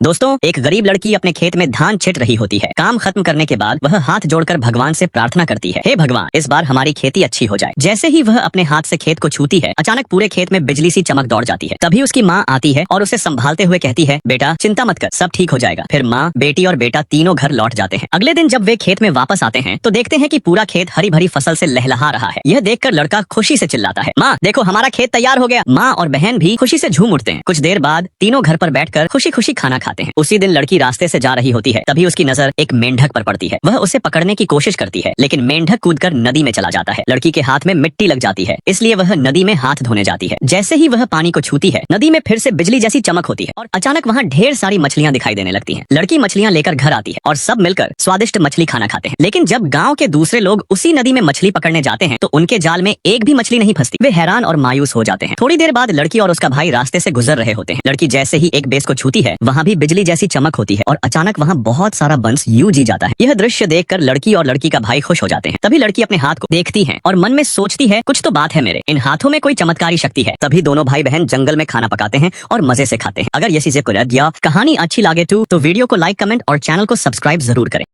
दोस्तों, एक गरीब लड़की अपने खेत में धान छिट रही होती है। काम खत्म करने के बाद वह हाथ जोड़कर भगवान से प्रार्थना करती है, हे भगवान, इस बार हमारी खेती अच्छी हो जाए। जैसे ही वह अपने हाथ से खेत को छूती है, अचानक पूरे खेत में बिजली सी चमक दौड़ जाती है। तभी उसकी माँ आती है और उसे संभालते हुए कहती है, बेटा चिंता मत कर, सब ठीक हो जाएगा। फिर माँ, बेटी और बेटा तीनों घर लौट जाते हैं। अगले दिन जब वे खेत में वापस आते हैं तो देखते हैं कि पूरा खेत हरी भरी फसल से लहलहा रहा है। यह देखकर लड़का खुशी से चिल्लाता है, माँ देखो हमारा खेत तैयार हो गया। माँ और बहन भी खुशी से झूम उठते हैं। कुछ देर बाद तीनों घर पर बैठकर खुशी खुशी खाना खाते हैं। उसी दिन लड़की रास्ते से जा रही होती है, तभी उसकी नजर एक मेंढक पर पड़ती है। वह उसे पकड़ने की कोशिश करती है, लेकिन मेंढक कूदकर नदी में चला जाता है। लड़की के हाथ में मिट्टी लग जाती है, इसलिए वह नदी में हाथ धोने जाती है। जैसे ही वह पानी को छूती है, नदी में फिर से बिजली जैसी चमक होती है और अचानक वहाँ ढेर सारी मछलियाँ दिखाई देने लगती हैं। लड़की मछलियाँ लेकर घर आती है और सब मिलकर स्वादिष्ट मछली खाना खाते हैं। लेकिन जब गाँव के दूसरे लोग उसी नदी में मछली पकड़ने जाते हैं तो उनके जाल में एक भी मछली नहीं फंसती। वे हैरान और मायूस हो जाते हैं। थोड़ी देर बाद लड़की और उसका भाई रास्ते से गुजर रहे होते हैं। लड़की जैसे ही एक बेस को छूती है, वहाँ भी बिजली जैसी चमक होती है और अचानक वहाँ बहुत सारा बंस यूं जी जाता है। यह दृश्य देखकर लड़की और लड़की का भाई खुश हो जाते हैं। तभी लड़की अपने हाथ को देखती है और मन में सोचती है, कुछ तो बात है, मेरे इन हाथों में कोई चमत्कारी शक्ति है। तभी दोनों भाई बहन जंगल में खाना पकाते हैं और मजे से खाते हैं। अगर ये चीजें को या कहानी अच्छी लगे तो वीडियो को लाइक, कमेंट और चैनल को सब्सक्राइब जरूर करें।